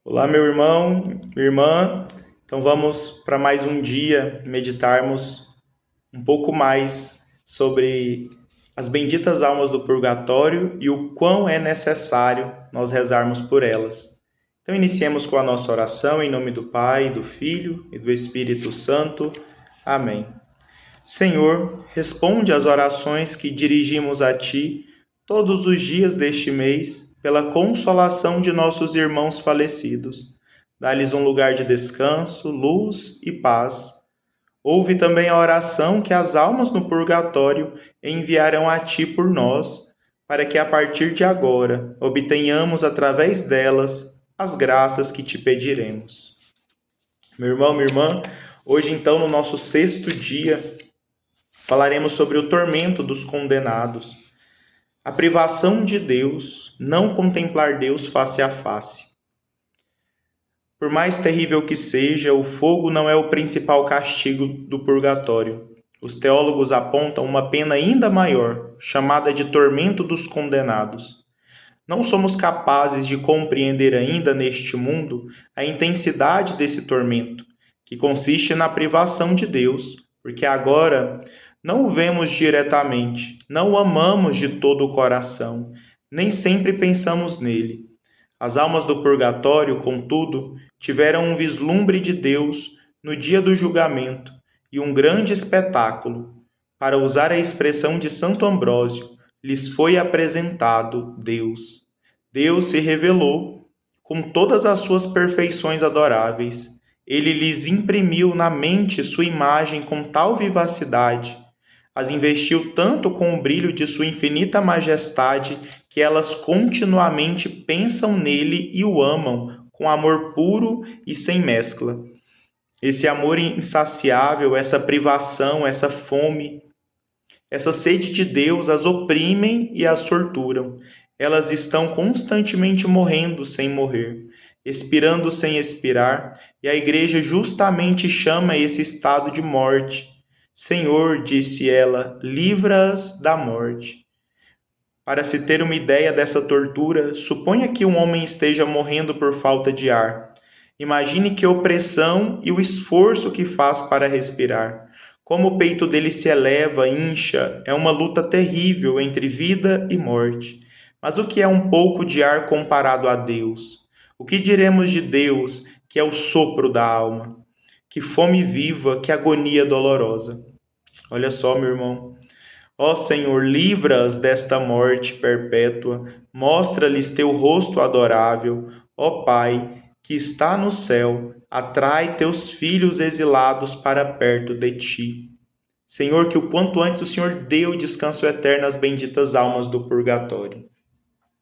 Olá, meu irmão, minha irmã. Então vamos para mais um dia meditarmos um pouco mais sobre as benditas almas do purgatório e o quão é necessário nós rezarmos por elas. Então iniciemos com a nossa oração em nome do Pai, do Filho e do Espírito Santo. Amém. Senhor, responde às orações que dirigimos a Ti todos os dias deste mês, pela consolação de nossos irmãos falecidos. Dá-lhes um lugar de descanso, luz e paz. Ouve também a oração que as almas no purgatório enviarão a Ti por nós, para que a partir de agora obtenhamos através delas as graças que Te pediremos. Meu irmão, minha irmã, hoje então no nosso sexto dia falaremos sobre o tormento dos condenados, a privação de Deus, não contemplar Deus face a face. Por mais terrível que seja, o fogo não é o principal castigo do purgatório. Os teólogos apontam uma pena ainda maior, chamada de tormento dos condenados. Não somos capazes de compreender ainda neste mundo a intensidade desse tormento, que consiste na privação de Deus, porque agora não o vemos diretamente, não o amamos de todo o coração, nem sempre pensamos nele. As almas do purgatório, contudo, tiveram um vislumbre de Deus no dia do julgamento e um grande espetáculo. Para usar a expressão de Santo Ambrósio, lhes foi apresentado Deus. Deus se revelou com todas as suas perfeições adoráveis. Ele lhes imprimiu na mente sua imagem com tal vivacidade, as investiu tanto com o brilho de sua infinita majestade, que elas continuamente pensam nele e o amam com amor puro e sem mescla. Esse amor insaciável, essa privação, essa fome, essa sede de Deus as oprimem e as torturam. Elas estão constantemente morrendo sem morrer, expirando sem expirar, e a Igreja justamente chama esse estado de morte. Senhor, disse ela, livra-as da morte. Para se ter uma ideia dessa tortura, suponha que um homem esteja morrendo por falta de ar. Imagine que opressão e o esforço que faz para respirar. Como o peito dele se eleva, incha, é uma luta terrível entre vida e morte. Mas o que é um pouco de ar comparado a Deus? O que diremos de Deus, que é o sopro da alma? Que fome viva, que agonia dolorosa. Olha só, meu irmão. Ó Senhor, livra-as desta morte perpétua, mostra-lhes teu rosto adorável. Ó Pai, que está no céu, atrai teus filhos exilados para perto de ti. Senhor, que o quanto antes o Senhor dê o descanso eterno às benditas almas do purgatório.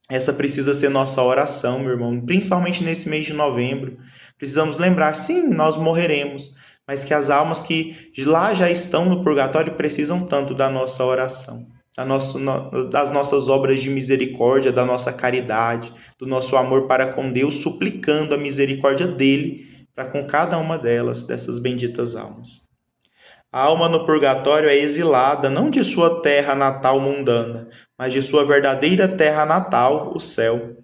Essa precisa ser nossa oração, meu irmão, principalmente nesse mês de novembro. Precisamos lembrar, sim, nós morreremos, mas que as almas que lá já estão no purgatório precisam tanto da nossa oração, das nossas obras de misericórdia, da nossa caridade, do nosso amor para com Deus, suplicando a misericórdia dele para com cada uma delas, dessas benditas almas. A alma no purgatório é exilada não de sua terra natal mundana, mas de sua verdadeira terra natal, o céu.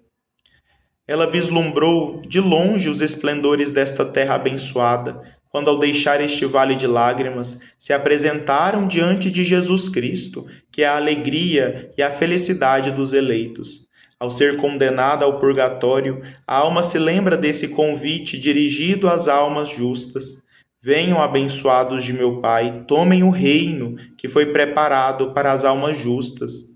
Ela vislumbrou de longe os esplendores desta terra abençoada, quando ao deixar este vale de lágrimas, se apresentaram diante de Jesus Cristo, que é a alegria e a felicidade dos eleitos. Ao ser condenada ao purgatório, a alma se lembra desse convite dirigido às almas justas. Venham abençoados de meu Pai, tomem o reino que foi preparado para as almas justas,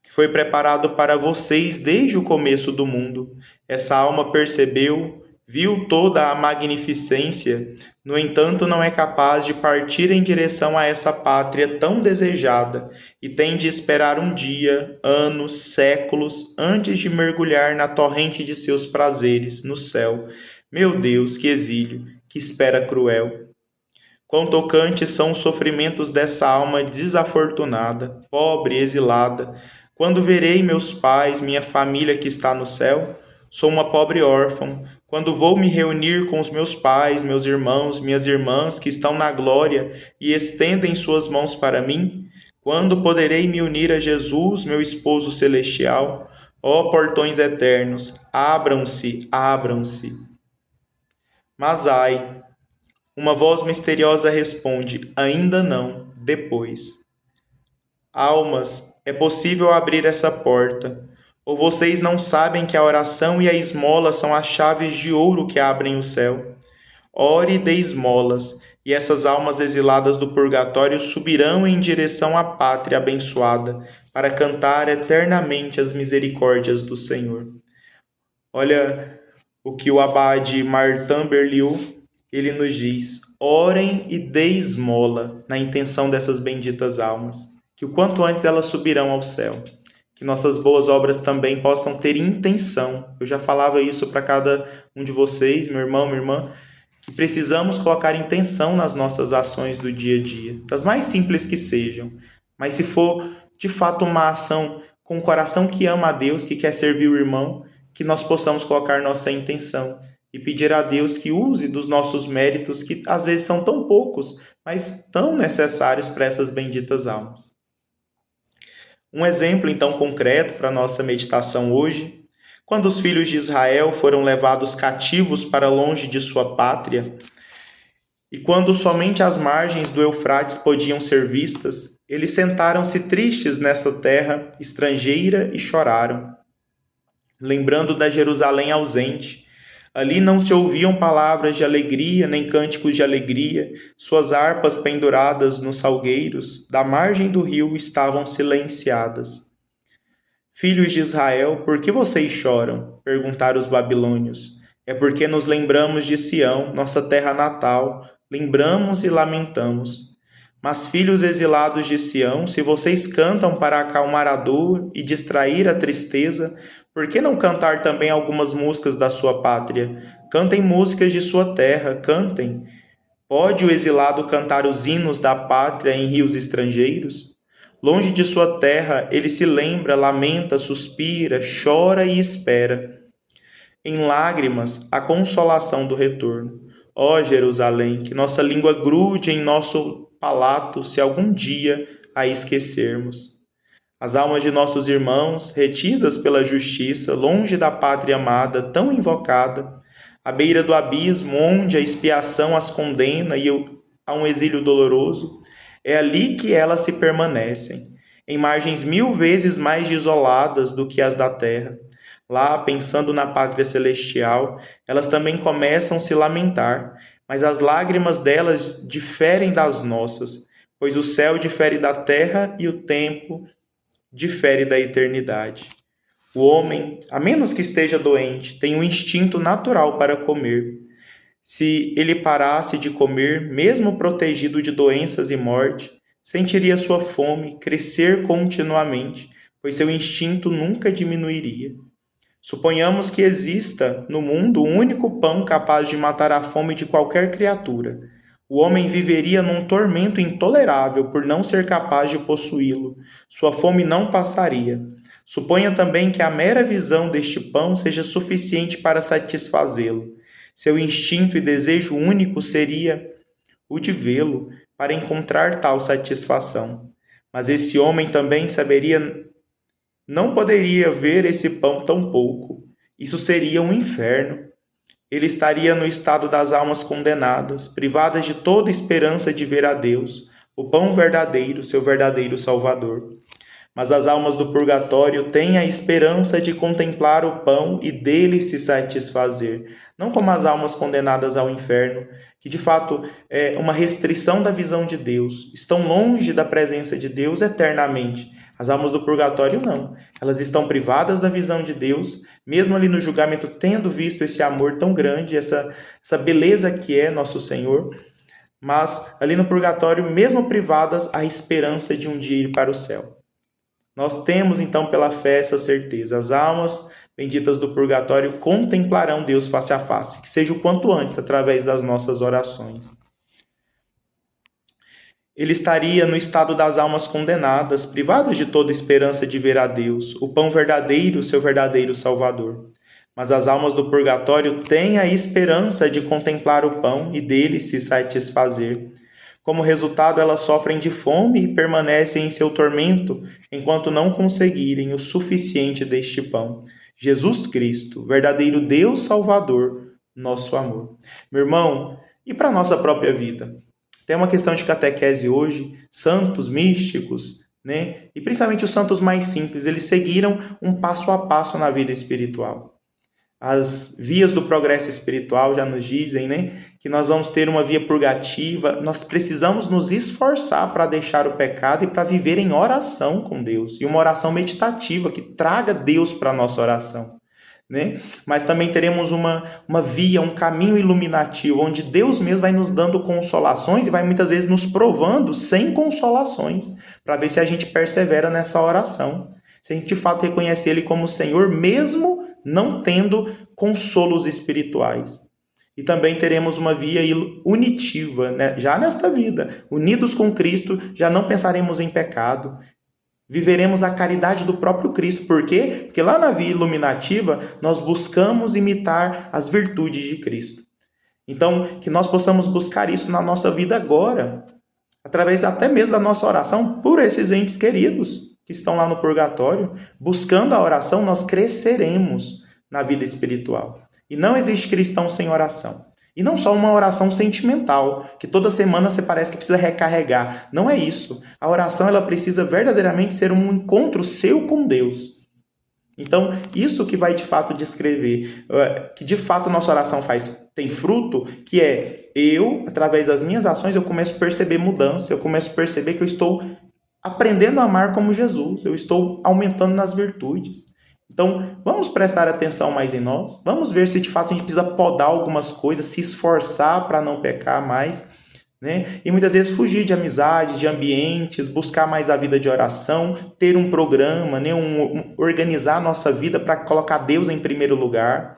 que foi preparado para vocês desde o começo do mundo. Essa alma percebeu, viu toda a magnificência, no entanto não é capaz de partir em direção a essa pátria tão desejada e tem de esperar um dia, anos, séculos, antes de mergulhar na torrente de seus prazeres, no céu. Meu Deus, que exílio, que espera cruel! Quão tocantes são os sofrimentos dessa alma desafortunada, pobre, exilada. Quando verei meus pais, minha família que está no céu? Sou uma pobre órfã. Quando vou me reunir com os meus pais, meus irmãos, minhas irmãs que estão na glória e estendem suas mãos para mim? Quando poderei me unir a Jesus, meu esposo celestial? Ó portões eternos, abram-se, abram-se. Mas ai, uma voz misteriosa responde: ainda não, depois. Almas, é possível abrir essa porta. Ou vocês não sabem que a oração e a esmola são as chaves de ouro que abrem o céu? Ore e dê esmolas, e essas almas exiladas do purgatório subirão em direção à pátria abençoada, para cantar eternamente as misericórdias do Senhor. Olha o que o abade Martin Berlioz, ele nos diz: orem e dê esmola na intenção dessas benditas almas, que o quanto antes elas subirão ao céu. Que nossas boas obras também possam ter intenção. Eu já falava isso para cada um de vocês, meu irmão, minha irmã, que precisamos colocar intenção nas nossas ações do dia a dia, das mais simples que sejam. Mas se for de fato uma ação com um coração que ama a Deus, que quer servir o irmão, que nós possamos colocar nossa intenção e pedir a Deus que use dos nossos méritos, que às vezes são tão poucos, mas tão necessários para essas benditas almas. Um exemplo então concreto para a nossa meditação hoje: quando os filhos de Israel foram levados cativos para longe de sua pátria, e quando somente as margens do Eufrates podiam ser vistas, eles sentaram-se tristes nessa terra estrangeira e choraram, lembrando da Jerusalém ausente. Ali não se ouviam palavras de alegria, nem cânticos de alegria, suas harpas penduradas nos salgueiros, da margem do rio estavam silenciadas. Filhos de Israel, por que vocês choram? Perguntaram os babilônios. É porque nos lembramos de Sião, nossa terra natal, lembramos e lamentamos. Mas, filhos exilados de Sião, se vocês cantam para acalmar a dor e distrair a tristeza, por que não cantar também algumas músicas da sua pátria? Cantem músicas de sua terra, cantem. Pode o exilado cantar os hinos da pátria em rios estrangeiros? Longe de sua terra, ele se lembra, lamenta, suspira, chora e espera. Em lágrimas, a consolação do retorno. Ó Jerusalém, que nossa língua grude em nosso palato, se algum dia a esquecermos. As almas de nossos irmãos, retidas pela justiça, longe da pátria amada, tão invocada, à beira do abismo, onde a expiação as condena e a um exílio doloroso, é ali que elas se permanecem, em margens 1000 vezes mais isoladas do que as da terra. Lá, pensando na pátria celestial, elas também começam a se lamentar, mas as lágrimas delas diferem das nossas, pois o céu difere da terra e o tempo difere da eternidade. O homem, a menos que esteja doente, tem um instinto natural para comer. Se ele parasse de comer, mesmo protegido de doenças e morte, sentiria sua fome crescer continuamente, pois seu instinto nunca diminuiria. Suponhamos que exista no mundo um único pão capaz de matar a fome de qualquer criatura. O homem viveria num tormento intolerável por não ser capaz de possuí-lo. Sua fome não passaria. Suponha também que a mera visão deste pão seja suficiente para satisfazê-lo. Seu instinto e desejo único seria o de vê-lo, para encontrar tal satisfação. Mas esse homem também não poderia ver esse pão tão pouco. Isso seria um inferno. Ele estaria no estado das almas condenadas, privadas de toda esperança de ver a Deus, o pão verdadeiro, seu verdadeiro Salvador. Mas as almas do purgatório têm a esperança de contemplar o pão e dele se satisfazer, não como as almas condenadas ao inferno, que de fato é uma restrição da visão de Deus, estão longe da presença de Deus eternamente. As almas do purgatório não, elas estão privadas da visão de Deus, mesmo ali no julgamento tendo visto esse amor tão grande, essa beleza que é nosso Senhor, mas ali no purgatório, mesmo privadas, há esperança de um dia ir para o céu. Nós temos então pela fé essa certeza, as almas benditas do purgatório contemplarão Deus face a face, que seja o quanto antes, através das nossas orações. Ele estaria no estado das almas condenadas, privadas de toda esperança de ver a Deus, o pão verdadeiro, seu verdadeiro Salvador. Mas as almas do purgatório têm a esperança de contemplar o pão e dele se satisfazer. Como resultado, elas sofrem de fome e permanecem em seu tormento enquanto não conseguirem o suficiente deste pão. Jesus Cristo, verdadeiro Deus Salvador, nosso amor. Meu irmão, e para a nossa própria vida? Tem uma questão de catequese hoje, santos místicos, né? E principalmente os santos mais simples, eles seguiram um passo a passo na vida espiritual. As vias do progresso espiritual já nos dizem, né, que nós vamos ter uma via purgativa, nós precisamos nos esforçar para deixar o pecado e para viver em oração com Deus, e uma oração meditativa que traga Deus para a nossa oração, né? Mas também teremos uma via, um caminho iluminativo, onde Deus mesmo vai nos dando consolações e vai muitas vezes nos provando sem consolações, para ver se a gente persevera nessa oração, se a gente de fato reconhece Ele como Senhor, mesmo não tendo consolos espirituais. E também teremos uma via unitiva, né? Já nesta vida, unidos com Cristo, já não pensaremos em pecado, viveremos a caridade do próprio Cristo. Por quê? Porque lá na via iluminativa, nós buscamos imitar as virtudes de Cristo. Então, que nós possamos buscar isso na nossa vida agora, através até mesmo da nossa oração por esses entes queridos que estão lá no purgatório. Buscando a oração, nós cresceremos na vida espiritual. E não existe cristão sem oração. E não só uma oração sentimental, que toda semana você parece que precisa recarregar. Não é isso. A oração, ela precisa verdadeiramente ser um encontro seu com Deus. Então, isso que vai de fato descrever, que de fato a nossa oração tem fruto, que é eu, através das minhas ações, eu começo a perceber mudança, eu começo a perceber que eu estou aprendendo a amar como Jesus, eu estou aumentando nas virtudes. Então, vamos prestar atenção mais em nós, vamos ver se de fato a gente precisa podar algumas coisas, se esforçar para não pecar mais, né? E muitas vezes fugir de amizades, de ambientes, buscar mais a vida de oração, ter um programa, né? Organizar a nossa vida para colocar Deus em primeiro lugar.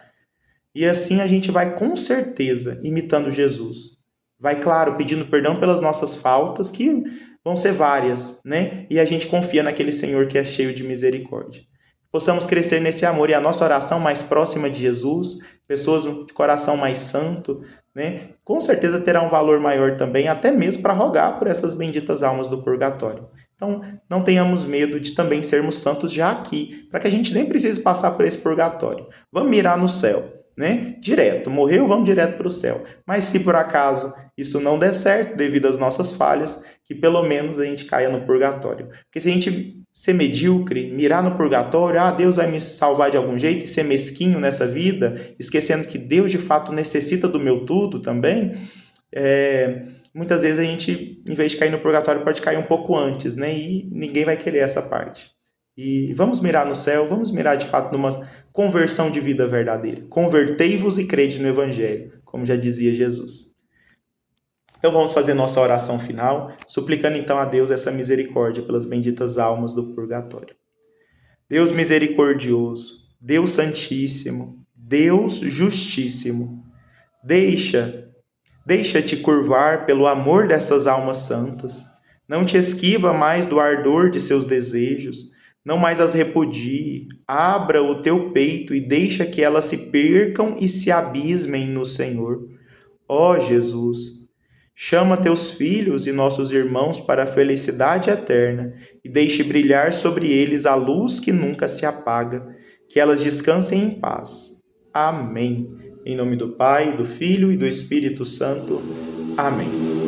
E assim a gente vai com certeza imitando Jesus. Vai, claro, pedindo perdão pelas nossas faltas, que vão ser várias, né? E a gente confia naquele Senhor que é cheio de misericórdia. Possamos crescer nesse amor e a nossa oração mais próxima de Jesus, pessoas de coração mais santo, né? Com certeza terá um valor maior também, até mesmo para rogar por essas benditas almas do purgatório. Então, não tenhamos medo de também sermos santos já aqui, para que a gente nem precise passar por esse purgatório. Vamos mirar no céu, né? Direto, morreu, vamos direto para o céu. Mas se por acaso isso não der certo devido às nossas falhas, que pelo menos a gente caia no purgatório. Porque se a gente ser medíocre, mirar no purgatório, Deus vai me salvar de algum jeito, e ser mesquinho nessa vida, esquecendo que Deus de fato necessita do meu tudo também, muitas vezes a gente, em vez de cair no purgatório, pode cair um pouco antes, né? E ninguém vai querer essa parte. E vamos mirar no céu, vamos mirar de fato numa conversão de vida verdadeira. Convertei-vos e crede no Evangelho, como já dizia Jesus. Então vamos fazer nossa oração final, suplicando então a Deus essa misericórdia pelas benditas almas do purgatório. Deus misericordioso, Deus santíssimo, Deus justíssimo, deixa-te curvar pelo amor dessas almas santas. Não te esquiva mais do ardor de seus desejos, não mais as repudie. Abra o teu peito e deixa que elas se percam e se abismem no Senhor. Ó Jesus, chama teus filhos e nossos irmãos para a felicidade eterna e deixe brilhar sobre eles a luz que nunca se apaga, que elas descansem em paz. Amém. Em nome do Pai, do Filho e do Espírito Santo. Amém.